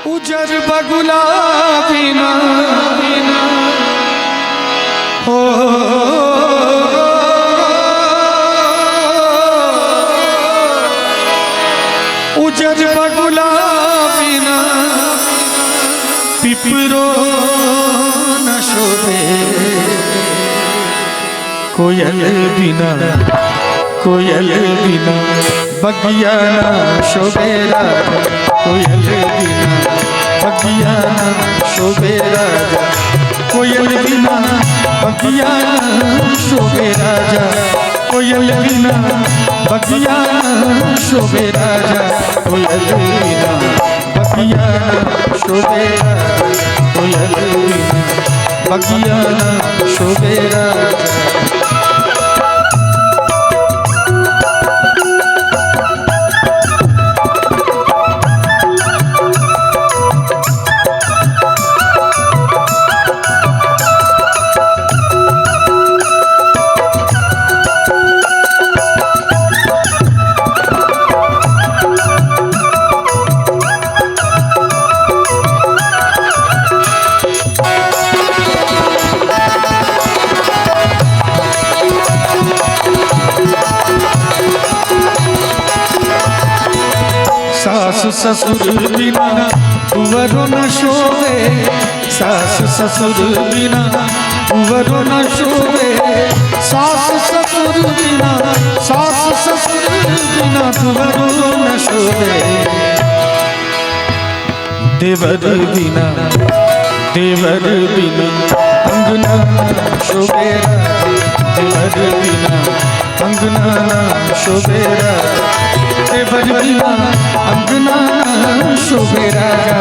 उजर बगुला बिना हो उजर बगुला बिना पिपरो न शोभे कोयल बिना बगिया न शोभे राजा कोयल बिना बगिया न शोभे राजा कोयल बिना बगिया न शोभे राजा कोयल बिना बगिया न शोभे राजा कोयल बिना बगिया न शोभे राजा कोयल बिना बगिया न शोभे राजा। सास ससुर बिना कुंवरो न शोभे सास ससुर बिना कुंवरो न शोभे सास ससुर बिना कुंवरो न शोभे देवर बिना अंगना शोभे देवर बिना अंगना शोभे देवर बिना अंगना शोभे राजा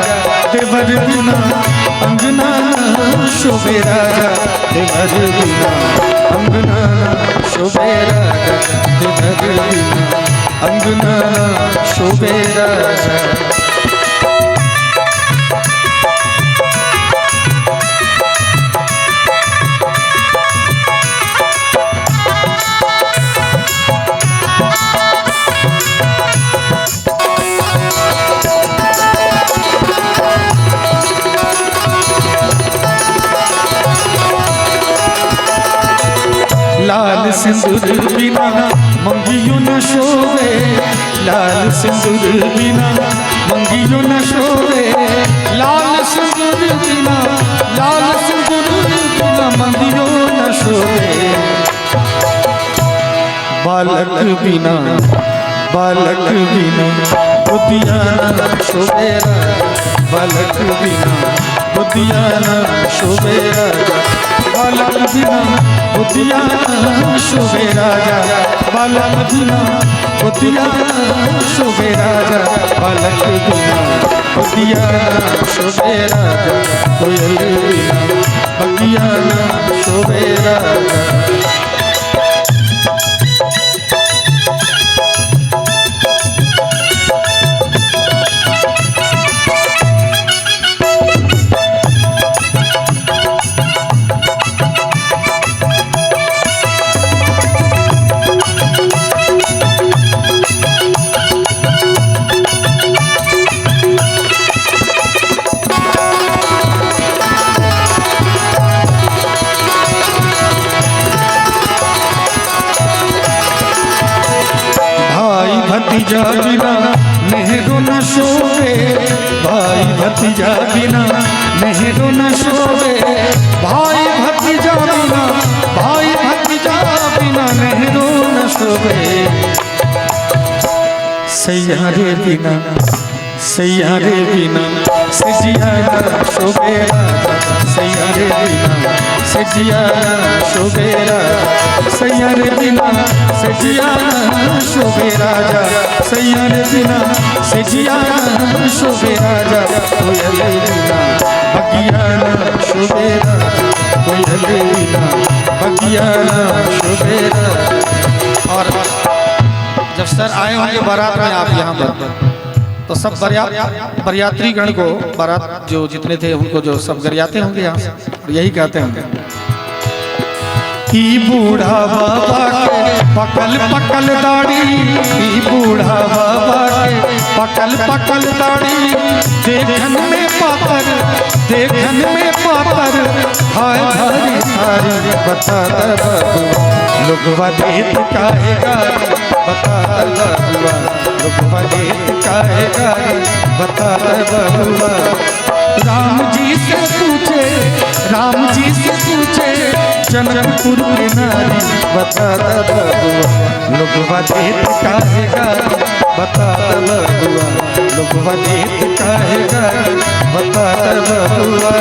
देवर बिना अंगना शोभे राजा देवर बिना अंगना शोभे राजा देवर बिना अंगना शोभे राजा। लाल सिंदूर बिना मंगियों न शोभे लाल सिंदूर बिना मंगियों न शोभे लाल सिंदूर बिना मंगियों न शोभे बालक बिना बुद्धिया न शोभे बालक बिना बुद्धिया न शोभे बालक बिना बुद्धिया शोभे राजा बालक बिना बुद्धिया शोभे राजा बालक बिना बुद्धिया शोभे राजा कोयल बिना बगिया शोभे राजा। भतीजा बिना नेहरू न शोभे भाई भतीजा बिना नेहरू न शोभे भाई भतीजा बिना नेहरू न शोभे सैयारे बिना सजिया शोभे सैयारे बिना सजिया शोभे सैयारे बिना सजिया शोभे राजा सैयारे बिना सजिया शोभे राजा कोयल बिना बगिया शोभे कोयल बिना बगिया शोभे। और जब सर आए होंगे बारात में आप यहाँ पर तो सब बरियात्री गण को बारात जो जितने थे उनको जो सब गरियाते होंगे यहाँ से और यही कहते होंगे ई बूढ़ा बाबा के पकल पकल दाढ़ी, ई बूढ़ा बाबा के पकल पकल दाढ़ी, देखन में पातर, देखन में पातर, हाय धारी धारी बता बबुआ लोगवा देत काहे गारी, बता बबुआ लोगवा देत काहे गारी, बता बबुआ। राम जी से पूछे, राम जी से पूछे जनकपुर के नारी, बता बबुआ लोगवा देत काहे गारी, बता बबुआ लोगवा देत काहे गारी, बता बबुआ।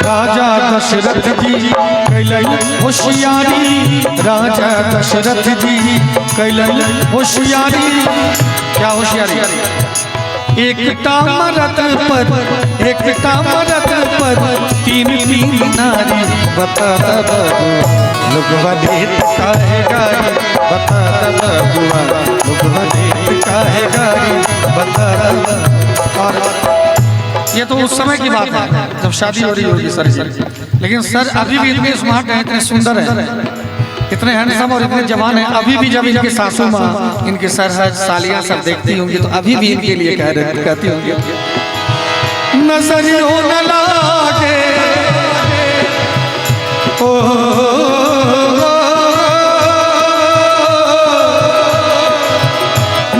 राजा दशरथ जी कैलन होशियारी, राजा दशरथ जी कैलन होशियारी, क्या होशियारी? एक मरद पर, एक मरद पर तीन तीन नारी, बता बबुआ लोगवा देत काहे गारी, बता बबुआ लोगवा देत काहे गारी, बता। और ये तो उस समय की बात है जब शादी हो रही होगी सर, लेकिन सर अभी भी इतने स्मार्ट हैं, इतने सुंदर हैं, इतने हैंडसम और इतने जवान हैं। अभी भी जब इनके सासू माँ, इनके सरहद सालियाँ सब देखती होंगी तो अभी भी इनके लिए कहती होंगी नजरियों न लागे, ओ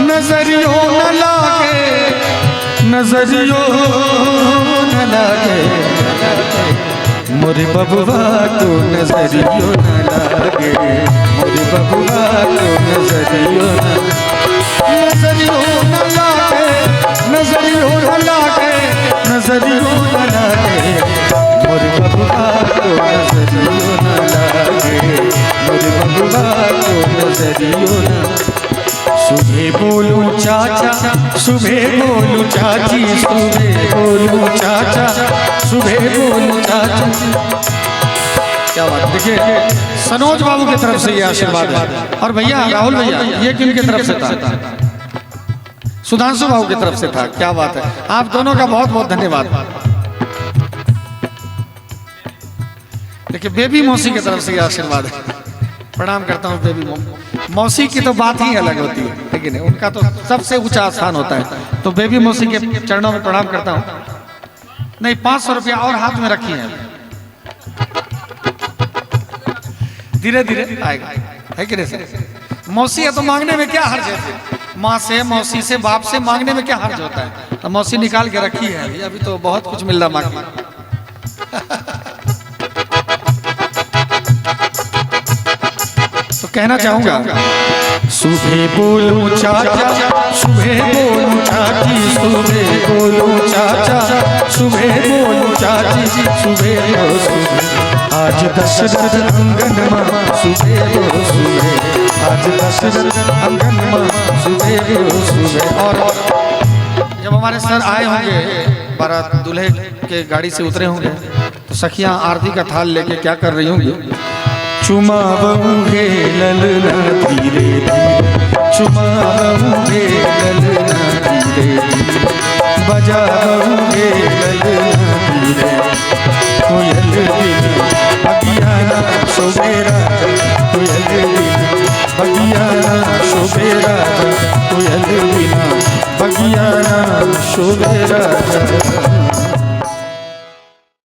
नजरियों न लागे, नजरियों न लागे, मोरे बबुआ को नजरियों न लागे, मोरे बबुआ को नजरियों न लागे, नजरियों न लागे, नजरियों न लागे, मोरे बबुआ को नजरियों न लागे, मोरे बबुआ को नजरियों न। सुबह बोलूं चाचा, सुबह बोलूं चाची, सुबह बोलूं चाचा, सुबह बोलूं चाचा। क्या बात, देखिए सनोज बाबू की तरफ से ये आशीर्वाद है। और भैया राहुल भैया ये किनकी तरफ से था? सुधांशु बाबू की तरफ से था। क्या बात है, आप दोनों का बहुत बहुत धन्यवाद। देखिए बेबी मौसी की तरफ से ये आशीर्वाद है, प्रणाम करता हूँ बेबी मौसी की तो बात ही अलग होती है, लेकिन उनका तो सबसे ऊंचा स्थान होता है। तो बेबी मौसी के चरणों में प्रणाम करता हूँ। नहीं 500 रुपया और हाथ में रखी है, धीरे धीरे आएगा, है कि नहीं सर? मौसी है तो मांगने में क्या हर्ज है? माँ से, मौसी से, बाप से मांगने में क्या हर्ज होता है? तो मौसी निकाल के रखी है, अभी तो बहुत कुछ मिल रहा मांगने। तो कहना चाहूंगा सुबह बोलूं चाचा, सुबह बोलूं चाची, सुबह बोलूं चाचा, सुबह बोलूं चाची, सुबह हो सुबह आज दशरथ आंगन मां, सुबह हो सुबह आज दशरथ आंगन मां, सुबह हो सुबह। और जब हमारे सर आए होंगे, बारात दूल्हे के गाड़ी से उतरे होंगे, तो सखियां आरती का थाल लेके क्या कर रही होंगी? चुमाऊंगे ललना धीरे धीरे, चुमाऊंगे ललना धीरे धीरे, बजाऊंगे ललना धीरे, कोयल बिन बगियाना शोभेरा, कोयल बिन बगियाना शोभेरा, कोयल बिना बगियाना शोभेरा।